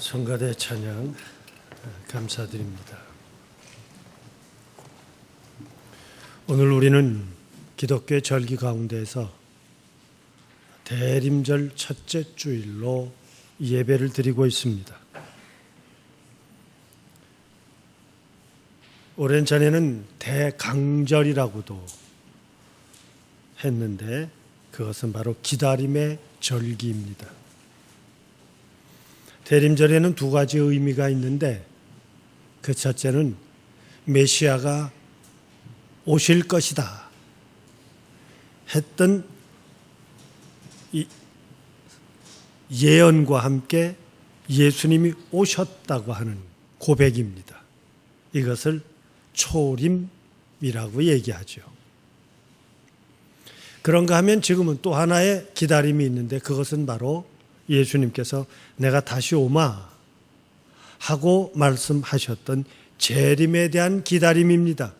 성가대 찬양 감사드립니다. 오늘 우리는 기독교의 절기 가운데에서 대림절 첫째 주일로 예배를 드리고 있습니다. 오랜 전에는 대강절이라고도 했는데 그것은 바로 기다림의 절기입니다. 대림절에는 두 가지 의미가 있는데 그 첫째는 메시아가 오실 것이다 했던 이 예언과 함께 예수님이 오셨다고 하는 고백입니다. 이것을 초림이라고 얘기하죠. 그런가 하면 지금은 또 하나의 기다림이 있는데 그것은 바로 예수님께서 내가 다시 오마 하고 말씀하셨던 재림에 대한 기다림입니다.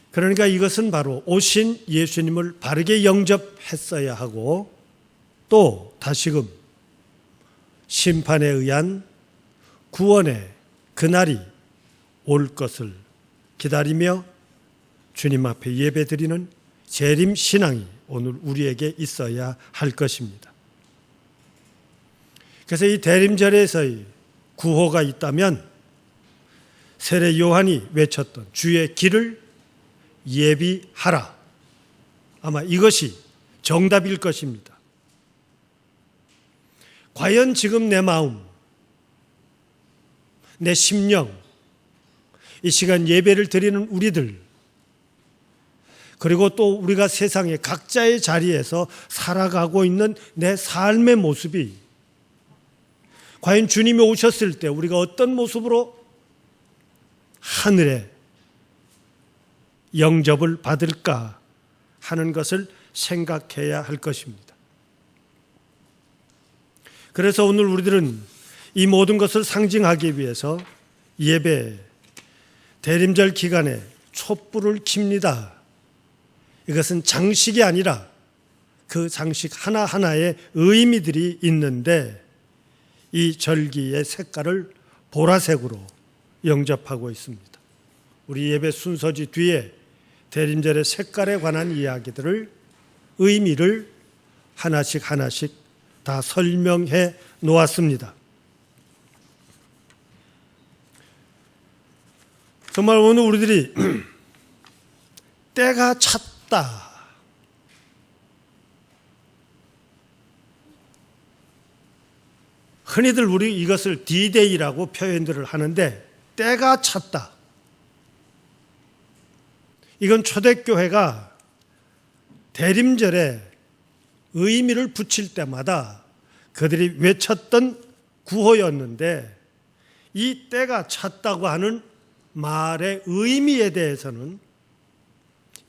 그러니까 이것은 바로 오신 예수님을 바르게 영접했어야 하고 또 다시금 심판에 의한 구원의 그날이 올 것을 기다리며 주님 앞에 예배드리는 재림 신앙이 오늘 우리에게 있어야 할 것입니다. 그래서 이 대림절에서의 구호가 있다면 세례 요한이 외쳤던 주의 길을 예비하라. 아마 이것이 정답일 것입니다. 과연 지금 내 마음, 내 심령, 이 시간 예배를 드리는 우리들 그리고 또 우리가 세상의 각자의 자리에서 살아가고 있는 내 삶의 모습이 과연 주님이 오셨을 때 우리가 어떤 모습으로 하늘에 영접을 받을까 하는 것을 생각해야 할 것입니다. 그래서 오늘 우리들은 이 모든 것을 상징하기 위해서 예배, 대림절 기간에 촛불을 켭니다. 이것은 장식이 아니라 그 장식 하나하나의 의미들이 있는데 이 절기의 색깔을 보라색으로 영접하고 있습니다. 우리 예배 순서지 뒤에 대림절의 색깔에 관한 이야기들을 의미를 하나씩 다 설명해 놓았습니다. 정말 오늘 우리들이 때가 찼다. 흔히들 우리 이것을 D-Day라고 표현들을 하는데 때가 찼다. 이건 초대교회가 대림절에 의미를 붙일 때마다 그들이 외쳤던 구호였는데 이 때가 찼다고 하는 말의 의미에 대해서는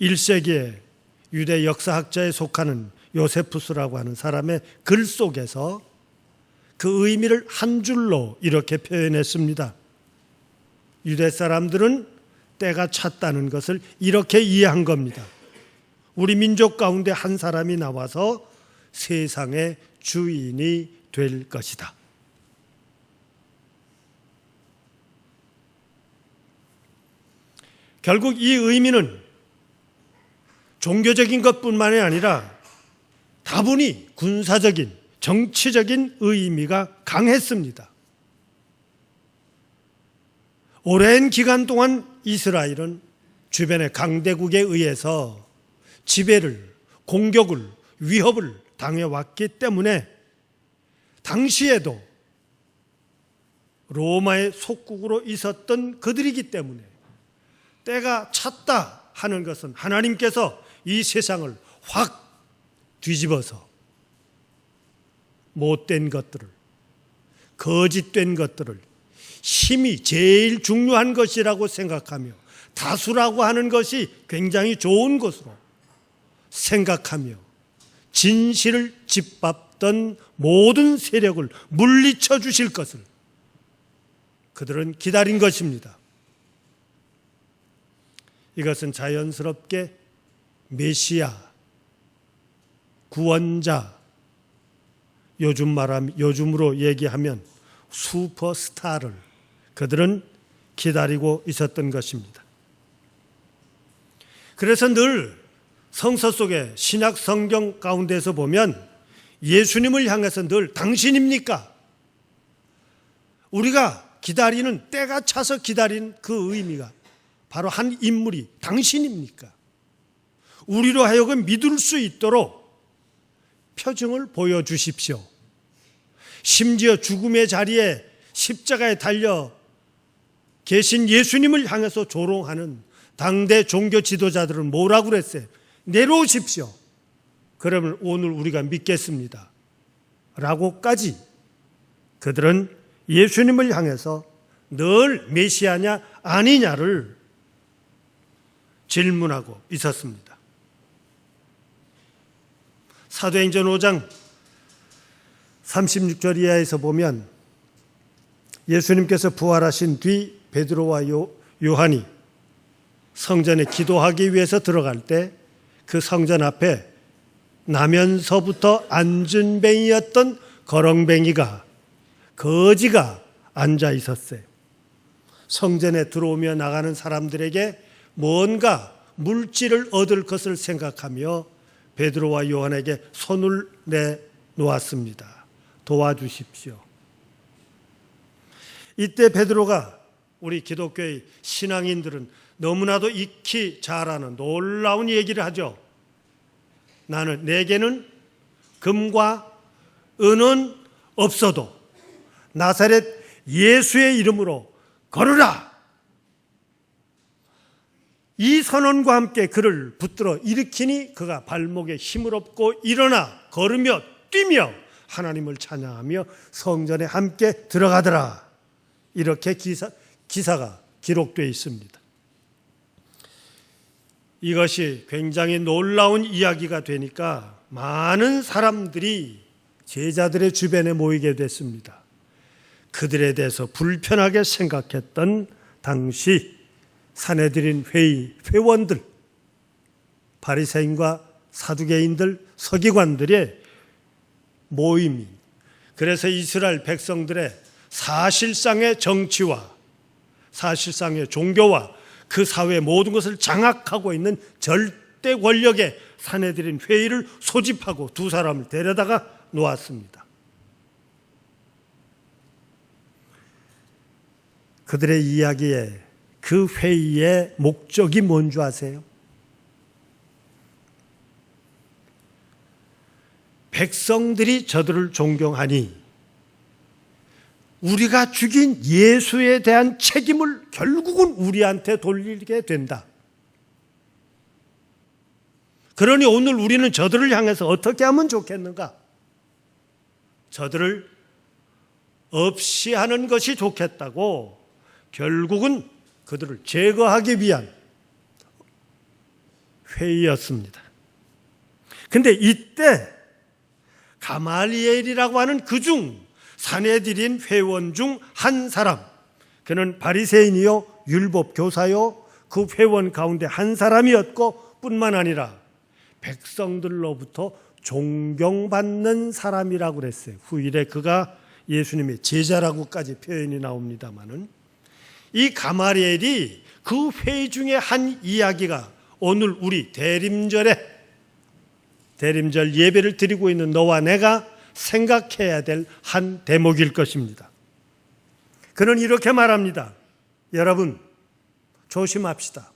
1세기의 유대 역사학자에 속하는 요세푸스라고 하는 사람의 글 속에서 그 의미를 한 줄로 이렇게 표현했습니다. 유대 사람들은 때가 찼다는 것을 이렇게 이해한 겁니다. 우리 민족 가운데 한 사람이 나와서 세상의 주인이 될 것이다. 결국 이 의미는 종교적인 것뿐만이 아니라 다분히 군사적인, 정치적인 의미가 강했습니다. 오랜 기간 동안 이스라엘은 주변의 강대국에 의해서 지배를, 공격을, 위협을 당해왔기 때문에 당시에도 로마의 속국으로 있었던 그들이기 때문에 때가 찼다 하는 것은 하나님께서 이 세상을 확 뒤집어서 못된 것들을, 거짓된 것들을 힘이 제일 중요한 것이라고 생각하며 다수라고 하는 것이 굉장히 좋은 것으로 생각하며 진실을 짓밟던 모든 세력을 물리쳐 주실 것을 그들은 기다린 것입니다. 이것은 자연스럽게 메시아, 구원자, 요즘으로 얘기하면 슈퍼스타를 그들은 기다리고 있었던 것입니다. 그래서 늘 성서 속에 신약 성경 가운데서 보면 예수님을 향해서 늘 당신입니까? 우리가 기다리는, 때가 차서 기다린 그 의미가 바로 한 인물이 당신입니까? 우리로 하여금 믿을 수 있도록 표징을 보여주십시오. 심지어 죽음의 자리에 십자가에 달려 계신 예수님을 향해서 조롱하는 당대 종교 지도자들은 뭐라고 그랬어요? 내려오십시오. 그러면 오늘 우리가 믿겠습니다. 라고까지 그들은 예수님을 향해서 늘 메시아냐 아니냐를 질문하고 있었습니다. 사도행전 5장 36절 이하에서 보면 예수님께서 부활하신 뒤 베드로와 요한이 성전에 기도하기 위해서 들어갈 때 그 성전 앞에 나면서부터 안진뱅이였던 거렁뱅이가 거지가 앉아 있었어요. 성전에 들어오며 나가는 사람들에게 뭔가 물질을 얻을 것을 생각하며 베드로와 요한에게 손을 내놓았습니다. 도와주십시오. 이때 베드로가, 우리 기독교의 신앙인들은 너무나도 익히 잘 아는 놀라운 얘기를 하죠. 내게는 금과 은은 없어도 나사렛 예수의 이름으로 걸으라. 이 선언과 함께 그를 붙들어 일으키니 그가 발목에 힘을 얻고 일어나 걸으며 뛰며 하나님을 찬양하며 성전에 함께 들어가더라. 이렇게 기사가 기록되어 있습니다. 이것이 굉장히 놀라운 이야기가 되니까 많은 사람들이 제자들의 주변에 모이게 됐습니다. 그들에 대해서 불편하게 생각했던 당시 산헤드린 회원들, 바리새인과 사두개인들, 서기관들의 모임이, 그래서 이스라엘 백성들의 사실상의 정치와 사실상의 종교와 그 사회의 모든 것을 장악하고 있는 절대 권력의 산헤드린 회의를 소집하고 두 사람을 데려다가 놓았습니다. 그들의 이야기에, 그 회의의 목적이 뭔지 아세요? 백성들이 저들을 존경하니 우리가 죽인 예수에 대한 책임을 결국은 우리한테 돌리게 된다. 그러니 오늘 우리는 저들을 향해서 어떻게 하면 좋겠는가? 저들을 없이 하는 것이 좋겠다고 결국은 그들을 제거하기 위한 회의였습니다. 근데 이때 가말리엘이라고 하는 그중 산헤드린 회원 중 한 사람, 그는 바리새인이요 율법 교사요 그 회원 가운데 한 사람이었고 뿐만 아니라 백성들로부터 존경받는 사람이라고 그랬어요. 후일에 그가 예수님의 제자라고까지 표현이 나옵니다마는, 이 가말리엘이 그 회의 중에 한 이야기가 오늘 우리 대림절 예배를 드리고 있는 너와 내가 생각해야 될 한 대목일 것입니다. 그는 이렇게 말합니다. 여러분, 조심합시다.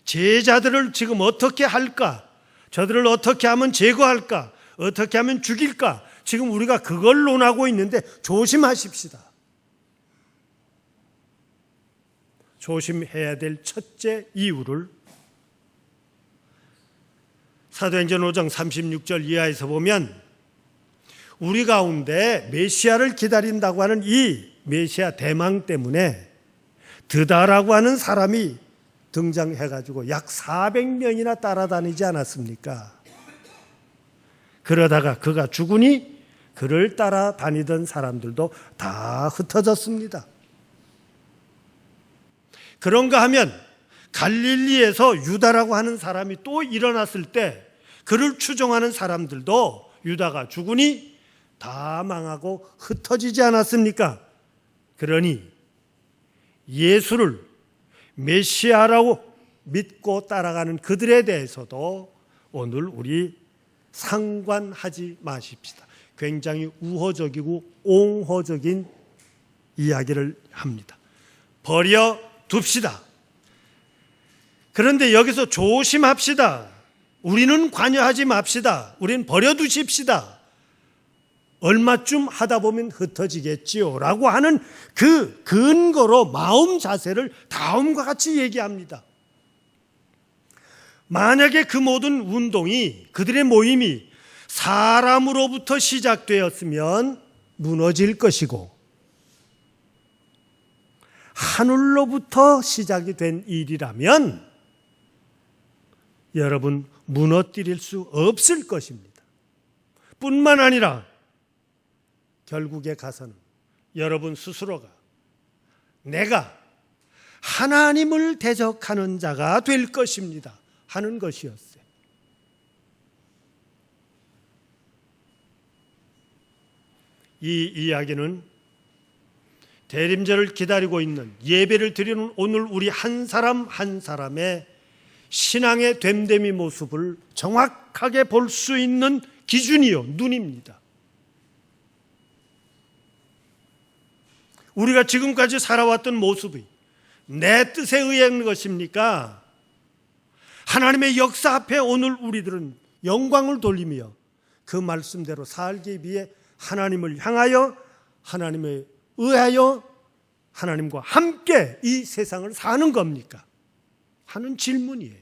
제자들을 지금 어떻게 할까? 저들을 어떻게 하면 제거할까? 어떻게 하면 죽일까? 지금 우리가 그걸 논하고 있는데 조심하십시다. 조심해야 될 첫째 이유를 사도행전 5장 36절 이하에서 보면, 우리 가운데 메시아를 기다린다고 하는 이 메시아 대망 때문에 드다라고 하는 사람이 등장해가지고 약 400명이나 따라다니지 않았습니까? 그러다가 그가 죽으니 그를 따라다니던 사람들도 다 흩어졌습니다. 그런가 하면 갈릴리에서 유다라고 하는 사람이 또 일어났을 때 그를 추종하는 사람들도 유다가 죽으니 다 망하고 흩어지지 않았습니까? 그러니 예수를 메시아라고 믿고 따라가는 그들에 대해서도 오늘 우리 상관하지 마십시다. 굉장히 우호적이고 옹호적인 이야기를 합니다. 버려 둡시다. 그런데 여기서 조심합시다. 우리는 관여하지 맙시다. 우리는 버려두십시다. 얼마쯤 하다 보면 흩어지겠지요 라고 하는 그 근거로 마음 자세를 다음과 같이 얘기합니다. 만약에 그 모든 운동이, 그들의 모임이 사람으로부터 시작되었으면 무너질 것이고, 하늘로부터 시작이 된 일이라면 여러분 무너뜨릴 수 없을 것입니다. 뿐만 아니라 결국에 가서는 여러분 스스로가 내가 하나님을 대적하는 자가 될 것입니다 하는 것이었어요. 이 이야기는 대림절을 기다리고 있는, 예배를 드리는 오늘 우리 한 사람 한 사람의 신앙의 됨됨이 모습을 정확하게 볼 수 있는 기준이요, 눈입니다. 우리가 지금까지 살아왔던 모습이 내 뜻에 의한 것입니까? 하나님의 역사 앞에 오늘 우리들은 영광을 돌리며 그 말씀대로 살기 위해 하나님을 향하여, 하나님에 의하여, 하나님과 함께 이 세상을 사는 겁니까? 하는 질문이에요.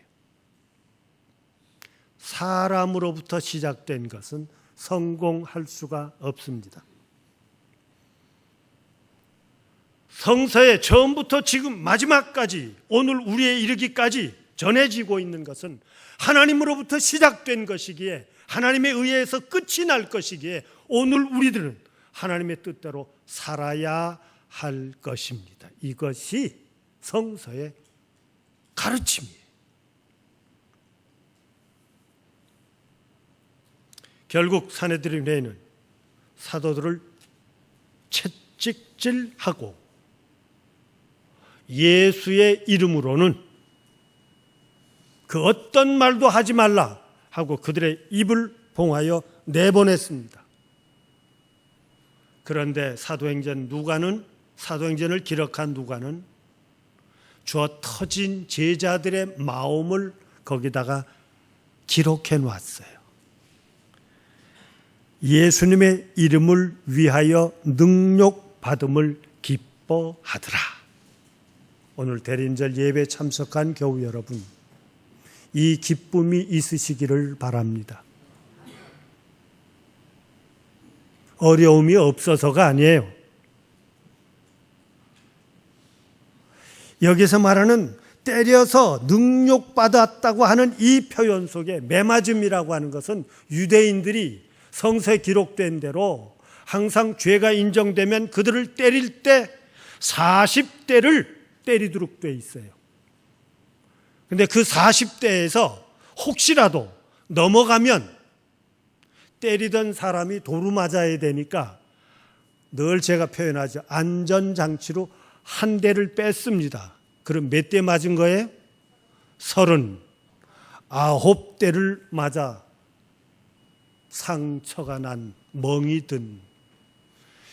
사람으로부터 시작된 것은 성공할 수가 없습니다. 성서에 처음부터 지금 마지막까지 오늘 우리에 이르기까지 전해지고 있는 것은 하나님으로부터 시작된 것이기에, 하나님에 의해서 끝이 날 것이기에 오늘 우리들은 하나님의 뜻대로 살아야 할 것입니다. 이것이 성서의 가르침이에요. 결국 사내들의 사도들을 채찍질하고 예수의 이름으로는 그 어떤 말도 하지 말라 하고 그들의 입을 봉하여 내보냈습니다. 그런데 사도행전을 기록한 누가는 주어 터진 제자들의 마음을 거기다가 기록해 놨어요. 예수님의 이름을 위하여 능욕받음을 기뻐하더라. 오늘 대림절 예배 참석한 교우 여러분, 이 기쁨이 있으시기를 바랍니다. 어려움이 없어서가 아니에요. 여기서 말하는 때려서 능욕받았다고 하는 이 표현 속에 매맞음이라고 하는 것은 유대인들이 성서에 기록된 대로 항상 죄가 인정되면 그들을 때릴 때 40대를 때리도록 돼 있어요. 그런데 그 40대에서 혹시라도 넘어가면 때리던 사람이 도루 맞아야 되니까 늘 제가 표현하죠. 안전장치로 한 대를 뺐습니다. 그럼 몇 대 맞은 거예요? 39대를 맞아 상처가 난, 멍이 든,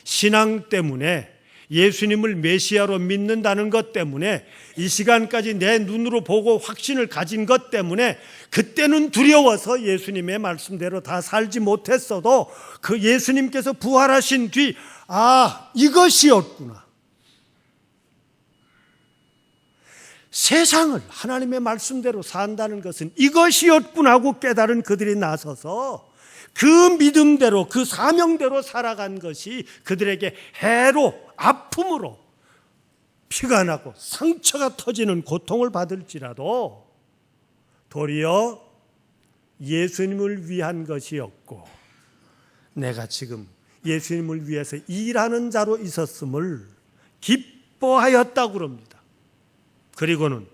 신앙 때문에, 예수님을 메시아로 믿는다는 것 때문에, 이 시간까지 내 눈으로 보고 확신을 가진 것 때문에 그때는 두려워서 예수님의 말씀대로 다 살지 못했어도 그 예수님께서 부활하신 뒤 이것이었구나, 세상을 하나님의 말씀대로 산다는 것은 이것이었구나 하고 깨달은 그들이 나서서 그 믿음대로, 그 사명대로 살아간 것이 그들에게 해로, 아픔으로 피가 나고 상처가 터지는 고통을 받을지라도 도리어 예수님을 위한 것이었고, 내가 지금 예수님을 위해서 일하는 자로 있었음을 기뻐하였다고 그럽니다. 그리고는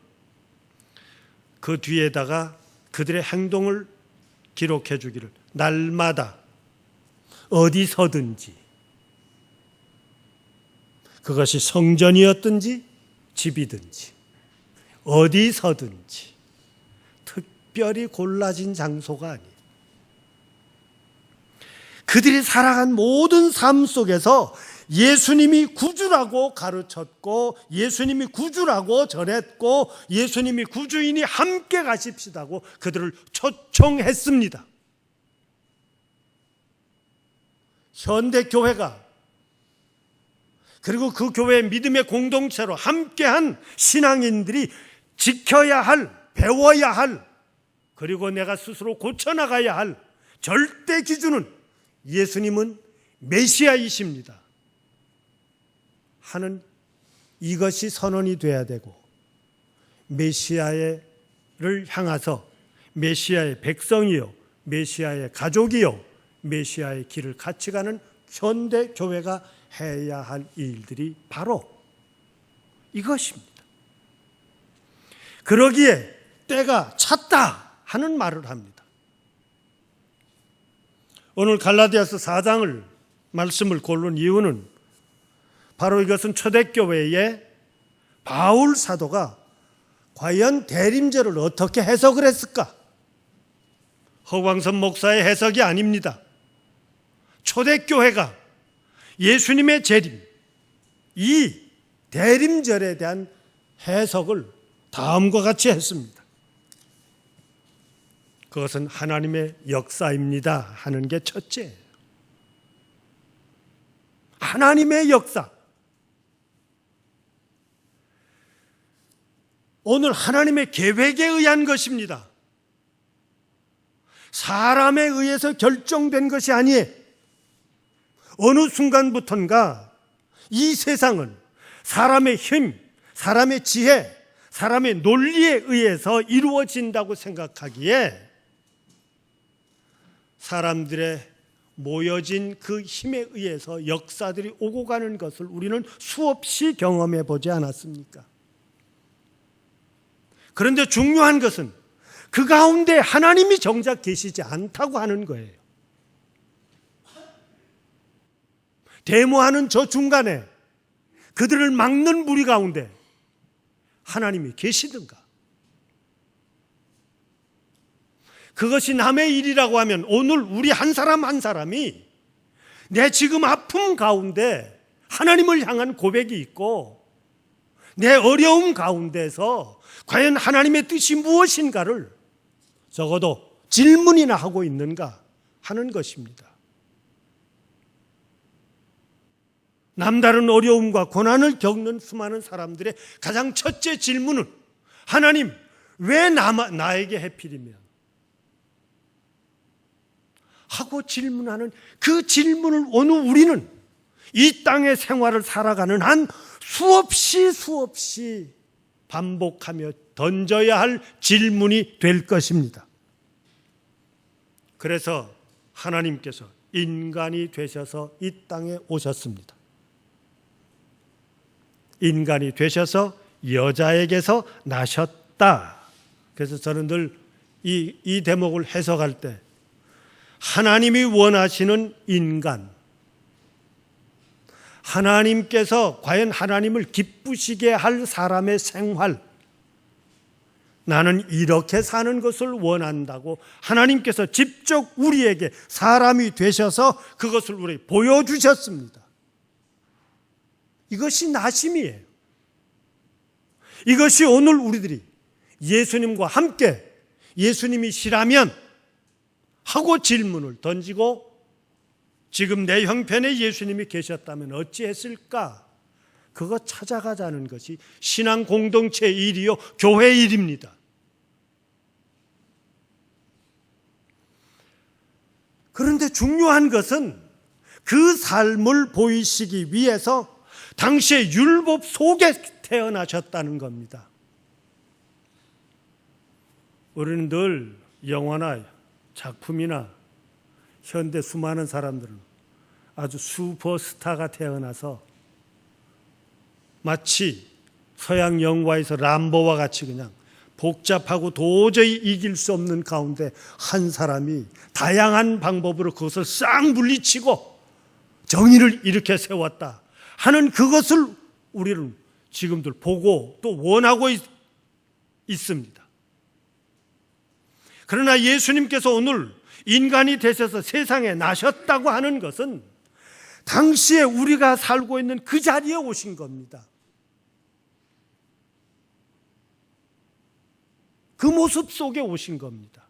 그 뒤에다가 그들의 행동을 기록해 주기를, 날마다 어디서든지, 그것이 성전이었든지 집이든지 어디서든지 특별히 골라진 장소가 아니에요. 그들이 살아간 모든 삶 속에서 예수님이 구주라고 가르쳤고, 예수님이 구주라고 전했고, 예수님이 구주이니 함께 가십시다고 그들을 초청했습니다. 현대 교회가, 그리고 그 교회의 믿음의 공동체로 함께한 신앙인들이 지켜야 할, 배워야 할, 그리고 내가 스스로 고쳐나가야 할 절대 기준은 예수님은 메시아이십니다 하는 이것이 선언이 돼야 되고, 메시아를 향해서 메시아의 백성이요, 메시아의 가족이요, 메시아의 길을 같이 가는 현대 교회가 해야 할 일들이 바로 이것입니다. 그러기에 때가 찼다 하는 말을 합니다. 오늘 갈라디아서 4장을 말씀을 고른 이유는 바로 이것은 초대교회의 바울 사도가 과연 대림절을 어떻게 해석을 했을까? 허광선 목사의 해석이 아닙니다. 초대교회가 예수님의 재림, 이 대림절에 대한 해석을 다음과 같이 했습니다. 그것은 하나님의 역사입니다 하는 게 첫째예요. 하나님의 역사. 오늘 하나님의 계획에 의한 것입니다. 사람에 의해서 결정된 것이 아니에요. 어느 순간부턴가 이 세상은 사람의 힘, 사람의 지혜, 사람의 논리에 의해서 이루어진다고 생각하기에 사람들의 모여진 그 힘에 의해서 역사들이 오고 가는 것을 우리는 수없이 경험해 보지 않았습니까? 그런데 중요한 것은 그 가운데 하나님이 정작 계시지 않다고 하는 거예요. 데모하는 저 중간에 그들을 막는 무리 가운데 하나님이 계시든가, 그것이 남의 일이라고 하면 오늘 우리 한 사람 한 사람이 내 지금 아픔 가운데 하나님을 향한 고백이 있고, 내 어려움 가운데서 과연 하나님의 뜻이 무엇인가를 적어도 질문이나 하고 있는가 하는 것입니다. 남다른 어려움과 고난을 겪는 수많은 사람들의 가장 첫째 질문은 하나님, 왜 나에게 해필이면? 하고 질문하는 그 질문을 오늘 우리는 이 땅의 생활을 살아가는 한 수없이 반복하며 던져야 할 질문이 될 것입니다. 그래서 하나님께서 인간이 되셔서 이 땅에 오셨습니다. 인간이 되셔서 여자에게서 나셨다. 그래서 저는 늘 이 대목을 해석할 때 하나님이 원하시는 인간, 하나님께서 과연 하나님을 기쁘시게 할 사람의 생활, 나는 이렇게 사는 것을 원한다고 하나님께서 직접 우리에게 사람이 되셔서 그것을 우리에게 보여주셨습니다. 이것이 나심이에요. 이것이 오늘 우리들이 예수님과 함께 예수님이시라면 하고 질문을 던지고, 지금 내 형편에 예수님이 계셨다면 어찌했을까? 그거 찾아가자는 것이 신앙 공동체의 일이요, 교회 일입니다. 그런데 중요한 것은 그 삶을 보이시기 위해서 당시의 율법 속에 태어나셨다는 겁니다. 우리는 늘 영화나 작품이나 현대 수많은 사람들은 아주 슈퍼스타가 태어나서 마치 서양 영화에서 람보와 같이 그냥 복잡하고 도저히 이길 수 없는 가운데 한 사람이 다양한 방법으로 그것을 싹 물리치고 정의를 일으켜 세웠다 하는 그것을 우리는 지금들 보고 또 원하고 있습니다. 그러나 예수님께서 오늘 인간이 되셔서 세상에 나셨다고 하는 것은 당시에 우리가 살고 있는 그 자리에 오신 겁니다. 그 모습 속에 오신 겁니다.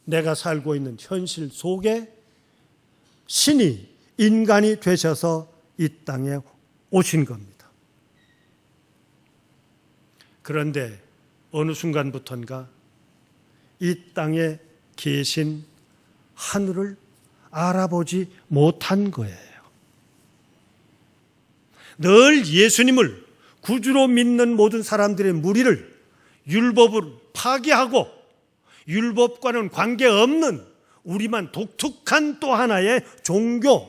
내가 살고 있는 현실 속에 신이 인간이 되셔서 이 땅에 오신 겁니다. 그런데 어느 순간부터인가 이 땅에 계신 하늘을 알아보지 못한 거예요. 늘 예수님을 구주로 믿는 모든 사람들의 무리를 율법을 파괴하고 율법과는 관계없는 우리만 독특한 또 하나의 종교,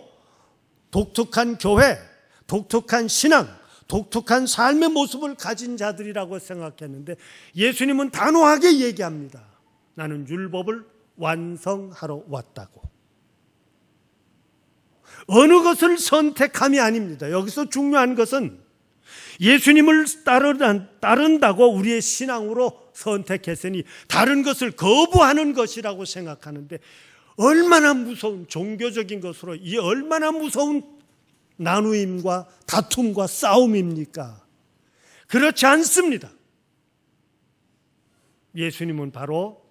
독특한 교회, 독특한 신앙, 독특한 삶의 모습을 가진 자들이라고 생각했는데 예수님은 단호하게 얘기합니다. 나는 율법을 완성하러 왔다고. 어느 것을 선택함이 아닙니다. 여기서 중요한 것은 예수님을 따른다고 우리의 신앙으로 선택했으니 다른 것을 거부하는 것이라고 생각하는데 얼마나 무서운 종교적인 것으로 이 얼마나 무서운 나누임과 다툼과 싸움입니까? 그렇지 않습니다. 예수님은 바로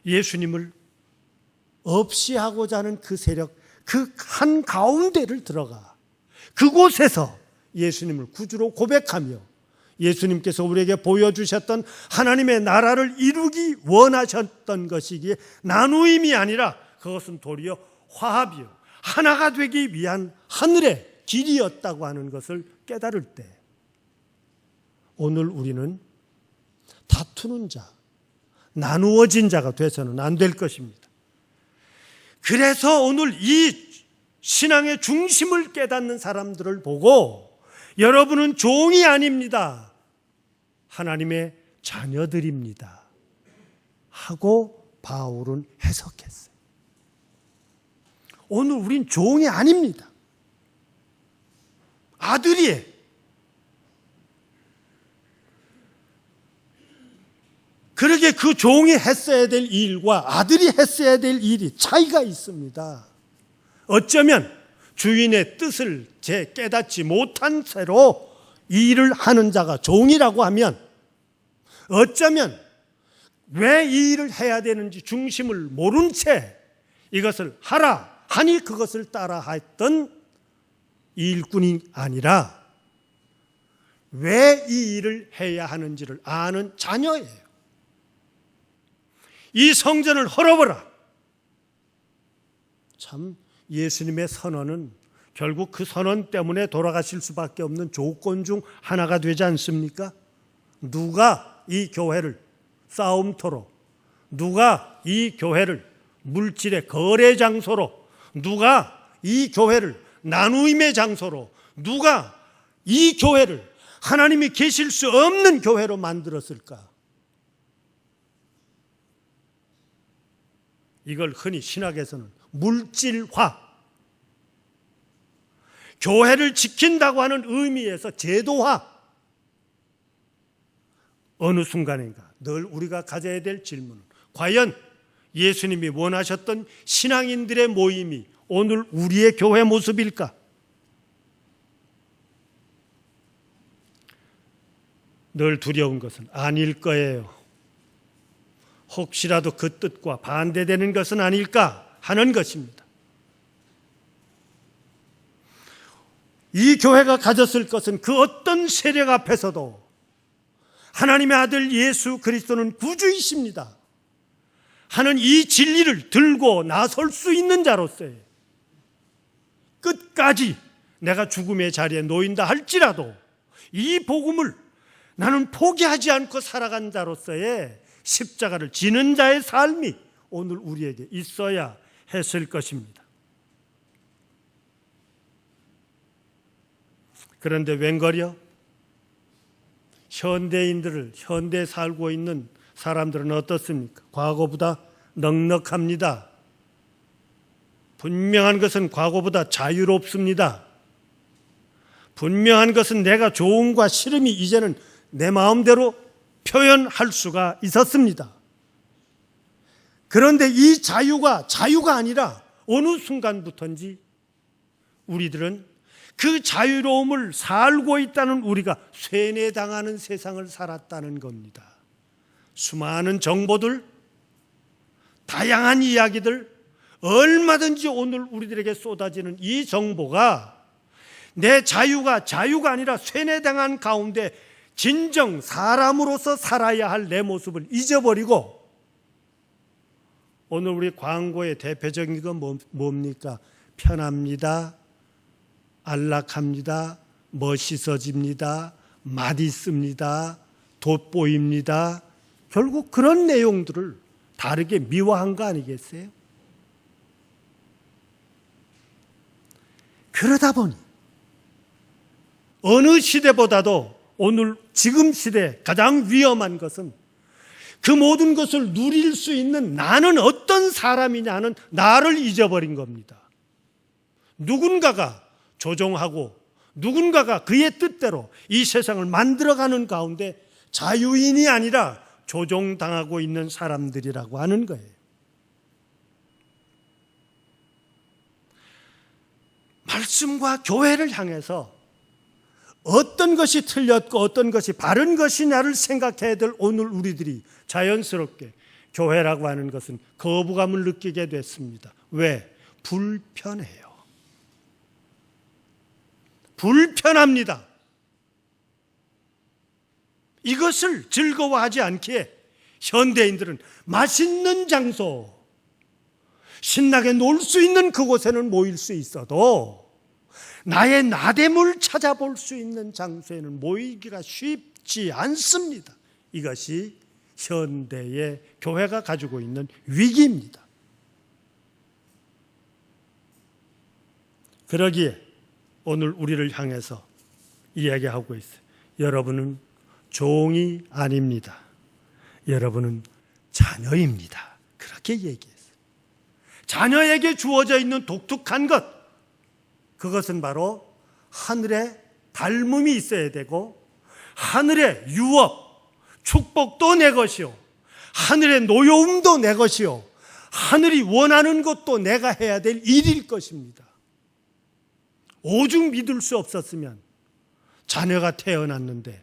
예수님을 없이 하고자 하는 그 세력, 그 한가운데를 들어가 그곳에서 예수님을 구주로 고백하며 예수님께서 우리에게 보여주셨던 하나님의 나라를 이루기 원하셨던 것이기에 나누임이 아니라 그것은 도리어 화합이요 하나가 되기 위한 하늘의 길이었다고 하는 것을 깨달을 때 오늘 우리는 다투는 자, 나누어진 자가 돼서는 안 될 것입니다. 그래서 오늘 이 신앙의 중심을 깨닫는 사람들을 보고 여러분은 종이 아닙니다. 하나님의 자녀들입니다. 하고 바울은 해석했어요. 오늘 우린 종이 아닙니다. 아들이에요. 그러게 그 종이 했어야 될 일과 아들이 했어야 될 일이 차이가 있습니다. 어쩌면 주인의 뜻을 깨닫지 못한 채로 이 일을 하는 자가 종이라고 하면 어쩌면 왜 이 일을 해야 되는지 중심을 모른 채 이것을 하라 하니 그것을 따라 했던 이 일꾼이 아니라 왜 이 일을 해야 하는지를 아는 자녀예요. 이 성전을 헐어버라. 참 예수님의 선언은 결국 그 선언 때문에 돌아가실 수밖에 없는 조건 중 하나가 되지 않습니까? 누가 이 교회를 싸움터로, 누가 이 교회를 물질의 거래 장소로, 누가 이 교회를 나누임의 장소로, 누가 이 교회를 하나님이 계실 수 없는 교회로 만들었을까? 이걸 흔히 신학에서는 물질화, 교회를 지킨다고 하는 의미에서 제도화. 어느 순간인가 늘 우리가 가져야 될 질문은 과연 예수님이 원하셨던 신앙인들의 모임이 오늘 우리의 교회 모습일까? 늘 두려운 것은 아닐 거예요. 혹시라도 그 뜻과 반대되는 것은 아닐까 하는 것입니다. 이 교회가 가졌을 것은 그 어떤 세력 앞에서도 하나님의 아들 예수 그리스도는 구주이십니다 하는 이 진리를 들고 나설 수 있는 자로서의 끝까지 내가 죽음의 자리에 놓인다 할지라도 이 복음을 나는 포기하지 않고 살아간 자로서의 십자가를 지는 자의 삶이 오늘 우리에게 있어야 했을 것입니다. 그런데 웬걸요? 현대에 살고 있는 사람들은 어떻습니까? 과거보다 넉넉합니다. 분명한 것은 과거보다 자유롭습니다. 분명한 것은 내가 좋음과 싫음이 이제는 내 마음대로 표현할 수가 있었습니다. 그런데 이 자유가 아니라 어느 순간부터인지 우리들은 그 자유로움을 살고 있다는 우리가 쇠뇌당하는 세상을 살았다는 겁니다. 수많은 정보들, 다양한 이야기들, 얼마든지 오늘 우리들에게 쏟아지는 이 정보가 내 자유가 아니라 쇠뇌당한 가운데 진정 사람으로서 살아야 할 내 모습을 잊어버리고 오늘 우리 광고의 대표적인 건 뭡니까? 편합니다, 안락합니다, 멋있어집니다, 맛있습니다, 돋보입니다. 결국 그런 내용들을 다르게 미화한 거 아니겠어요? 그러다 보니 어느 시대보다도 오늘 지금 시대에 가장 위험한 것은 그 모든 것을 누릴 수 있는 나는 어떤 사람이냐는 나를 잊어버린 겁니다. 누군가가 조종하고 누군가가 그의 뜻대로 이 세상을 만들어가는 가운데 자유인이 아니라 조종당하고 있는 사람들이라고 하는 거예요. 말씀과 교회를 향해서 어떤 것이 틀렸고 어떤 것이 바른 것이냐를 생각해야 될 오늘 우리들이 자연스럽게 교회라고 하는 것은 거부감을 느끼게 됐습니다. 왜? 불편해요. 불편합니다. 이것을 즐거워하지 않기에 현대인들은 맛있는 장소, 신나게 놀 수 있는 그곳에는 모일 수 있어도 나의 나됨을 찾아볼 수 있는 장소에는 모이기가 쉽지 않습니다. 이것이 현대의 교회가 가지고 있는 위기입니다. 그러기에 오늘 우리를 향해서 이야기하고 있어요. 여러분은 종이 아닙니다. 여러분은 자녀입니다. 그렇게 얘기했어요. 자녀에게 주어져 있는 독특한 것, 그것은 바로 하늘의 닮음이 있어야 되고 하늘의 유업, 축복도 내 것이요, 하늘의 노여움도 내 것이요, 하늘이 원하는 것도 내가 해야 될 일일 것입니다. 오죽 믿을 수 없었으면 자녀가 태어났는데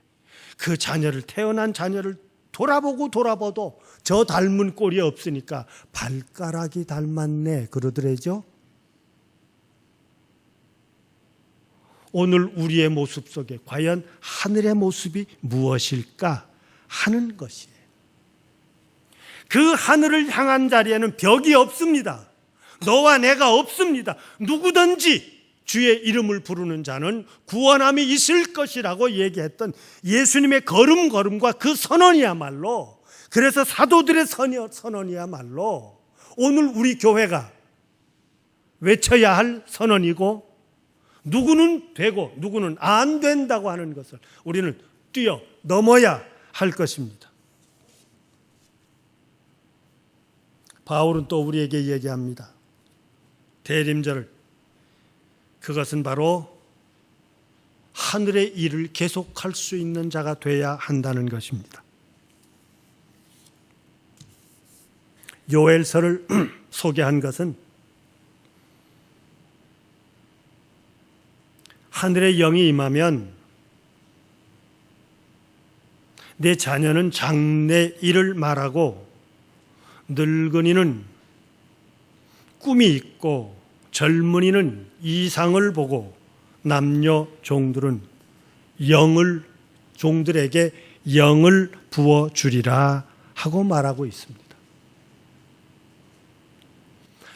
그 태어난 자녀를 돌아봐도 저 닮은 꼴이 없으니까 발가락이 닮았네 그러더래죠. 오늘 우리의 모습 속에 과연 하늘의 모습이 무엇일까 하는 것이에요. 그 하늘을 향한 자리에는 벽이 없습니다. 너와 내가 없습니다. 누구든지 주의 이름을 부르는 자는 구원함이 있을 것이라고 얘기했던 예수님의 걸음과 그 선언이야말로, 그래서 사도들의 선언이야말로 오늘 우리 교회가 외쳐야 할 선언이고, 누구는 되고 누구는 안 된다고 하는 것을 우리는 뛰어넘어야 할 것입니다. 바울은 또 우리에게 얘기합니다. 대림절을, 그것은 바로 하늘의 일을 계속할 수 있는 자가 돼야 한다는 것입니다. 요엘서를 소개한 것은 하늘의 영이 임하면 내 자녀는 장래 일을 말하고 늙은이는 꿈이 있고 젊은이는 이상을 보고 남녀 종들은 종들에게 영을 부어주리라 하고 말하고 있습니다.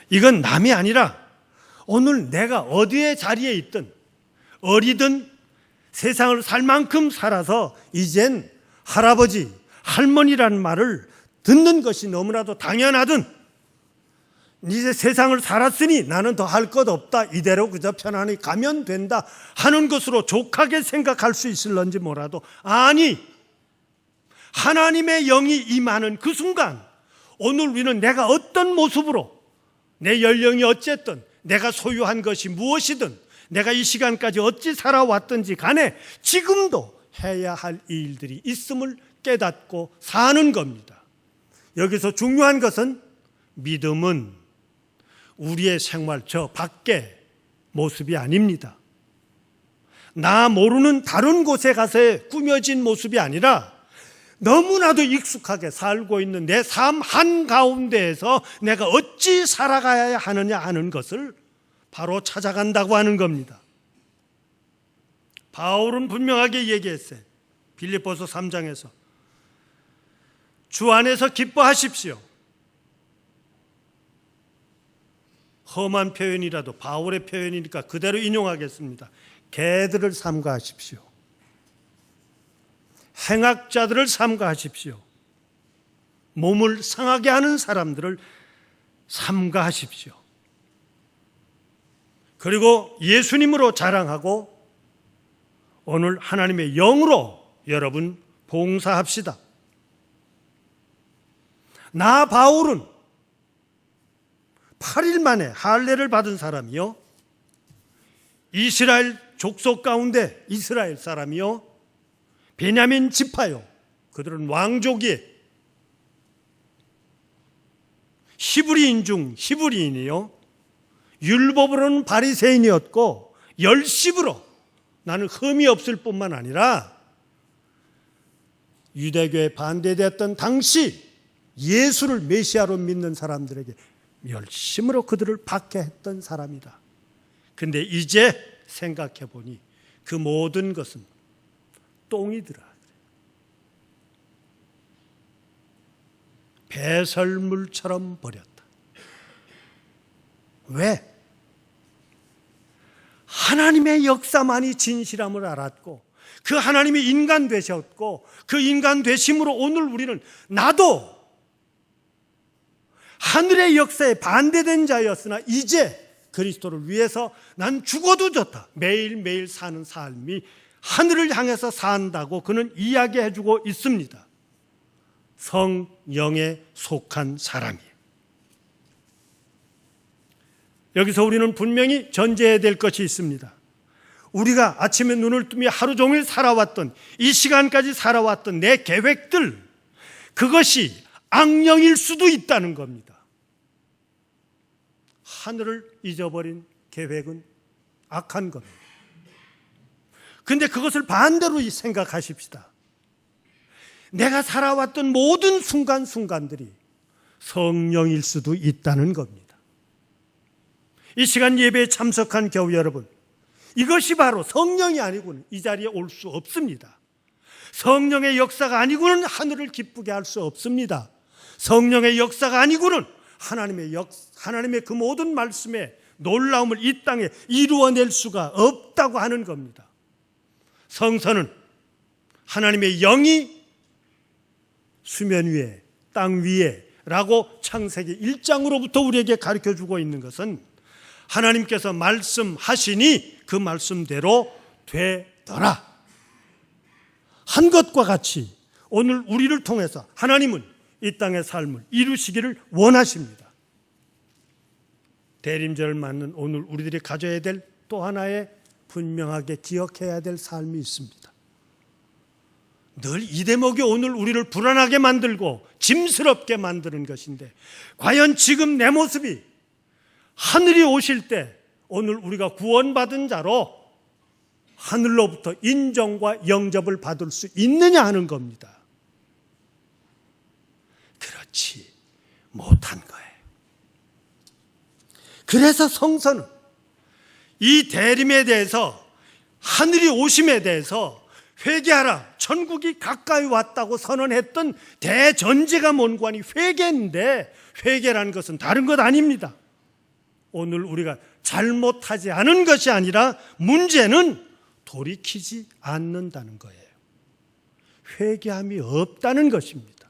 이건 남이 아니라 오늘 내가 어디에 자리에 있든 어리든 세상을 살 만큼 살아서 이젠 할아버지, 할머니라는 말을 듣는 것이 너무나도 당연하든 이제 세상을 살았으니 나는 더 할 것 없다, 이대로 그저 편안히 가면 된다 하는 것으로 족하게 생각할 수 있을런지 몰라도, 아니, 하나님의 영이 임하는 그 순간, 오늘 우리는 내가 어떤 모습으로, 내 연령이 어쨌든, 내가 소유한 것이 무엇이든, 내가 이 시간까지 어찌 살아왔든지 간에 지금도 해야 할 일들이 있음을 깨닫고 사는 겁니다. 여기서 중요한 것은, 믿음은 우리의 생활 저 밖의 모습이 아닙니다. 나 모르는 다른 곳에 가서의 꾸며진 모습이 아니라 너무나도 익숙하게 살고 있는 내 삶 한가운데에서 내가 어찌 살아가야 하느냐 하는 것을 바로 찾아간다고 하는 겁니다. 바울은 분명하게 얘기했어요. 빌립보서 3장에서 주 안에서 기뻐하십시오. 험한 표현이라도 바울의 표현이니까 그대로 인용하겠습니다. 개들을 삼가하십시오. 행악자들을 삼가하십시오. 몸을 상하게 하는 사람들을 삼가하십시오. 그리고 예수님으로 자랑하고 오늘 하나님의 영으로 여러분 봉사합시다. 나 바울은 8일 만에 할례를 받은 사람이요, 이스라엘 족속 가운데 이스라엘 사람이요, 베냐민 지파요, 그들은 왕족이에요. 히브리인 중 히브리인이요, 율법으로는 바리새인이었고 열심으로 나는 흠이 없을 뿐만 아니라 유대교에 반대되었던 당시 예수를 메시아로 믿는 사람들에게 열심으로 그들을 박해했던 사람이다. 근데 이제 생각해 보니 그 모든 것은 똥이더라. 배설물처럼 버렸다. 왜? 하나님의 역사만이 진실함을 알았고 그 하나님이 인간 되셨고 그 인간 되심으로 오늘 우리는 나도 하늘의 역사에 반대된 자였으나 이제 그리스도를 위해서 난 죽어도 좋다. 매일매일 사는 삶이 하늘을 향해서 산다고 그는 이야기해주고 있습니다. 성령에 속한 사람이에요. 여기서 우리는 분명히 전제해야 될 것이 있습니다. 우리가 아침에 눈을 뜨며 하루 종일 살아왔던, 이 시간까지 살아왔던 내 계획들, 그것이 악령일 수도 있다는 겁니다. 하늘을 잊어버린 계획은 악한 겁니다. 근데 그것을 반대로 생각하십시다. 내가 살아왔던 모든 순간순간들이 성령일 수도 있다는 겁니다. 이 시간 예배에 참석한 교우 여러분, 이것이 바로 성령이 아니고는 이 자리에 올 수 없습니다. 성령의 역사가 아니고는 하늘을 기쁘게 할 수 없습니다. 성령의 역사가 아니고는 하나님의 그 모든 말씀의 놀라움을 이 땅에 이루어낼 수가 없다고 하는 겁니다. 성서는 하나님의 영이 수면 위에, 땅 위에 라고 창세기 1장으로부터 우리에게 가르쳐주고 있는 것은 하나님께서 말씀하시니 그 말씀대로 되더라 한 것과 같이 오늘 우리를 통해서 하나님은 이 땅의 삶을 이루시기를 원하십니다. 대림절을 맞는 오늘 우리들이 가져야 될 또 하나의 분명하게 기억해야 될 삶이 있습니다. 늘 이 대목이 오늘 우리를 불안하게 만들고 짐스럽게 만드는 것인데, 과연 지금 내 모습이 하늘이 오실 때 오늘 우리가 구원받은 자로 하늘로부터 인정과 영접을 받을 수 있느냐 하는 겁니다. 그렇지 못한 거예요. 그래서 성서는 이 대림에 대해서, 하늘이 오심에 대해서 회개하라, 천국이 가까이 왔다고 선언했던 대전제가 뭔고 하니 회개인데, 회개라는 것은 다른 것 아닙니다. 오늘 우리가 잘못하지 않은 것이 아니라 문제는 돌이키지 않는다는 거예요. 회개함이 없다는 것입니다.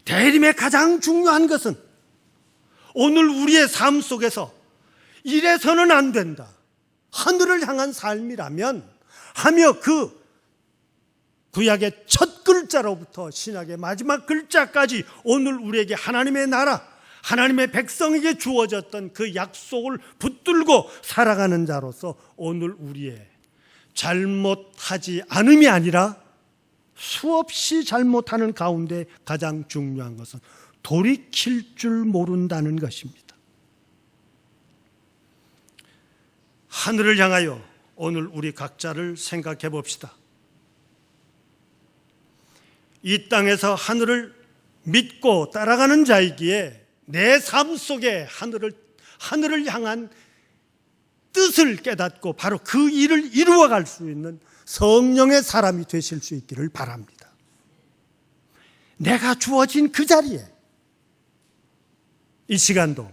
대림의 가장 중요한 것은 오늘 우리의 삶 속에서 이래서는 안 된다, 하늘을 향한 삶이라면 하며 그 구약의 첫 글자로부터 신약의 마지막 글자까지 오늘 우리에게 하나님의 나라, 하나님의 백성에게 주어졌던 그 약속을 붙들고 살아가는 자로서 오늘 우리의 잘못하지 않음이 아니라 수없이 잘못하는 가운데 가장 중요한 것은 돌이킬 줄 모른다는 것입니다. 하늘을 향하여 오늘 우리 각자를 생각해 봅시다. 이 땅에서 하늘을 믿고 따라가는 자이기에 내 삶 속에 하늘을 향한 뜻을 깨닫고 바로 그 일을 이루어갈 수 있는 성령의 사람이 되실 수 있기를 바랍니다. 내가 주어진 그 자리에 이 시간도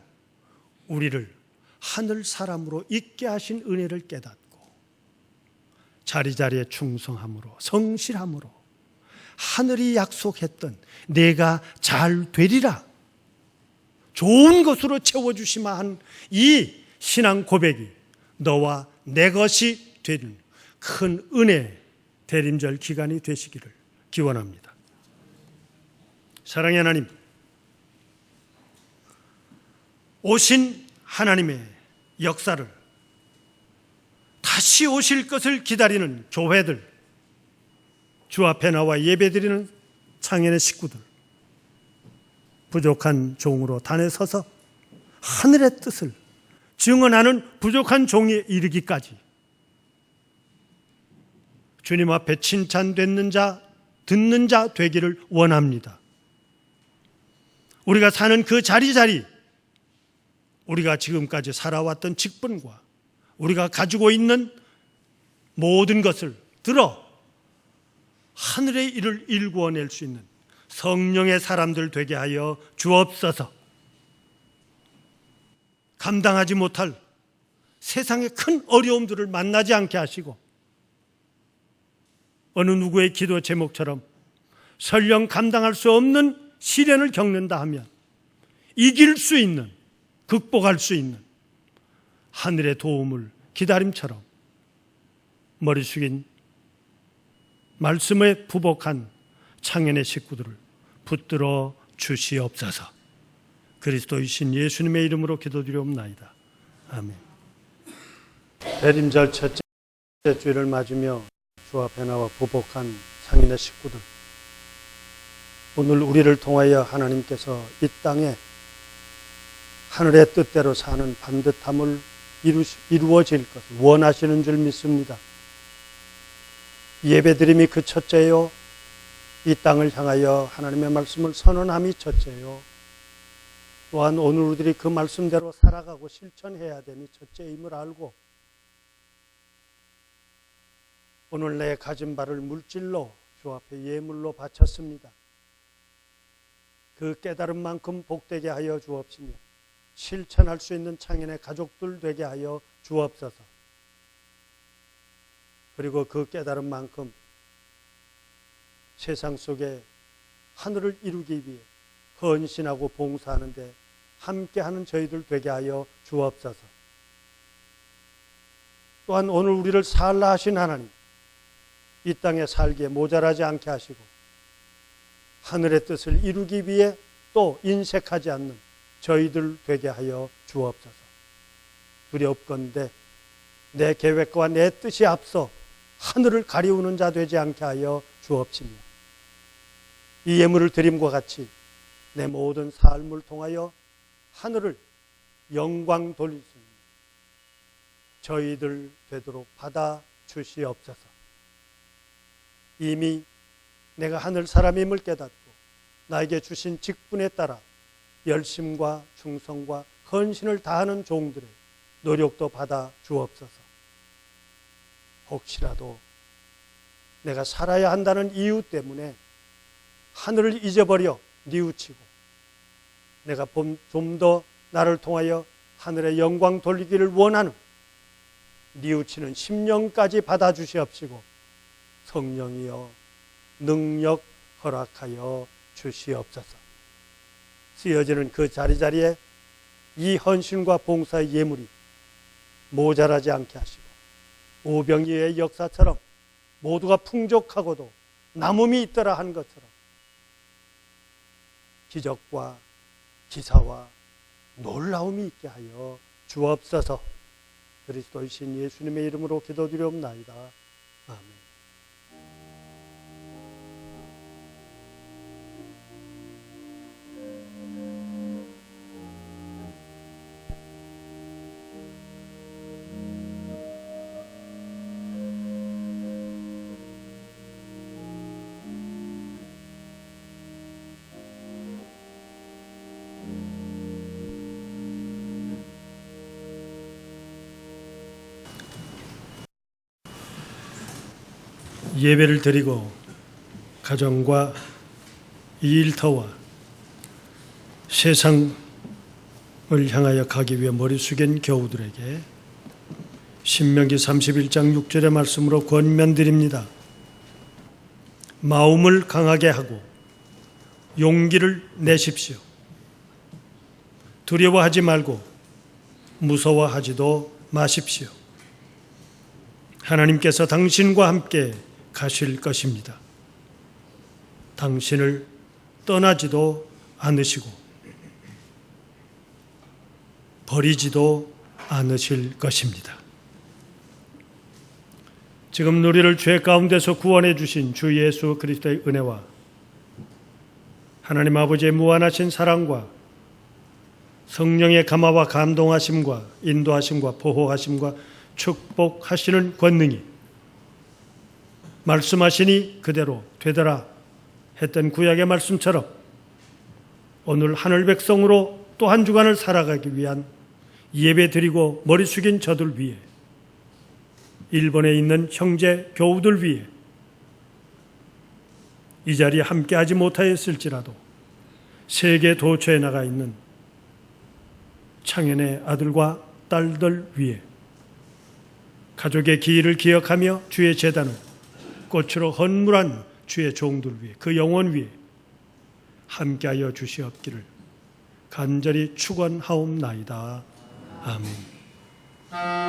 우리를 하늘 사람으로 있게 하신 은혜를 깨닫고 자리자리에 충성함으로 성실함으로 하늘이 약속했던 내가 잘 되리라 좋은 것으로 채워주시마 한 이 신앙 고백이 너와 내 것이 되는 큰 은혜 대림절 기간이 되시기를 기원합니다. 사랑의 하나님, 오신 하나님의 역사를 다시 오실 것을 기다리는 교회들, 주 앞에 나와 예배드리는 창현의 식구들, 부족한 종으로 단에 서서 하늘의 뜻을 증언하는 부족한 종이 이르기까지 주님 앞에 칭찬되는 자, 듣는 자 되기를 원합니다. 우리가 사는 그 자리자리, 우리가 지금까지 살아왔던 직분과 우리가 가지고 있는 모든 것을 들어 하늘의 일을 일구어낼 수 있는 성령의 사람들 되게 하여 주옵소서. 감당하지 못할 세상의 큰 어려움들을 만나지 않게 하시고 어느 누구의 기도 제목처럼 설령 감당할 수 없는 시련을 겪는다 하면 이길 수 있는, 극복할 수 있는 하늘의 도움을 기다림처럼 머리 숙인 말씀에 부복한 창현의 식구들을 붙들어 주시옵소서. 그리스도이신 예수님의 이름으로 기도드리옵나이다. 아멘. 대림절 첫째 주일을 맞으며 주 앞에 나와 부복한 창현의 식구들, 오늘 우리를 통하여 하나님께서 이 땅에 하늘의 뜻대로 사는 반듯함을 이루어질 것을 원하시는 줄 믿습니다. 예배드림이 그 첫째요, 이 땅을 향하여 하나님의 말씀을 선언함이 첫째요, 또한 오늘 우리들이 그 말씀대로 살아가고 실천해야 됨이 첫째임을 알고 오늘 내 가진 바를 물질로 주 앞에 예물로 바쳤습니다. 그 깨달음만큼 복되게 하여 주옵시며 실천할 수 있는 창현의 가족들 되게 하여 주옵소서. 그리고 그 깨달음만큼 세상 속에 하늘을 이루기 위해 헌신하고 봉사하는 데 함께하는 저희들 되게 하여 주옵소서. 또한 오늘 우리를 살라 하신 하나님, 이 땅에 살기에 모자라지 않게 하시고 하늘의 뜻을 이루기 위해 또 인색하지 않는 저희들 되게 하여 주옵소서. 두렵건대 내 계획과 내 뜻이 앞서 하늘을 가리우는 자 되지 않게 하여 주옵시며 이 예물을 드림과 같이 내 모든 삶을 통하여 하늘을 영광 돌릴 수 있는 저희들 되도록 받아 주시옵소서. 이미 내가 하늘 사람임을 깨닫고 나에게 주신 직분에 따라 열심과 충성과 헌신을 다하는 종들의 노력도 받아 주옵소서. 혹시라도 내가 살아야 한다는 이유 때문에 하늘을 잊어버려 뉘우치고 내가 좀 더 나를 통하여 하늘의 영광 돌리기를 원하는 뉘우치는 심령까지 받아주시옵시고 성령이여 능력 허락하여 주시옵소서. 쓰여지는 그 자리자리에 이 헌신과 봉사의 예물이 모자라지 않게 하시고 오병이의 역사처럼 모두가 풍족하고도 남음이 있더라 한 것처럼 기적과 기사와 놀라움이 있게 하여 주옵소서. 그리스도의 신 예수님의 이름으로 기도드리옵나이다. 아멘. 예배를 드리고 가정과 이 일터와 세상을 향하여 가기 위해 머리 숙인 교우들에게 신명기 31장 6절의 말씀으로 권면드립니다. 마음을 강하게 하고 용기를 내십시오. 두려워하지 말고 무서워하지도 마십시오. 하나님께서 당신과 함께 가실 것입니다. 당신을 떠나지도 않으시고 버리지도 않으실 것입니다. 지금 우리를 죄 가운데서 구원해 주신 주 예수 그리스도의 은혜와 하나님 아버지의 무한하신 사랑과 성령의 감화와 감동하심과 인도하심과 보호하심과 축복하시는 권능이 말씀하시니 그대로 되더라 했던 구약의 말씀처럼 오늘 하늘 백성으로 또 한 주간을 살아가기 위한 예배 드리고 머리 숙인 저들 위해 일본에 있는 형제 교우들 위해 이 자리에 함께하지 못하였을지라도 세계 도처에 나가 있는 창현의 아들과 딸들 위해 가족의 기일을 기억하며 주의 제단을 꽃으로 헌물한 주의 종들 위해 그 영혼 위해 함께하여 주시옵기를 간절히 축원하옵나이다. 아멘.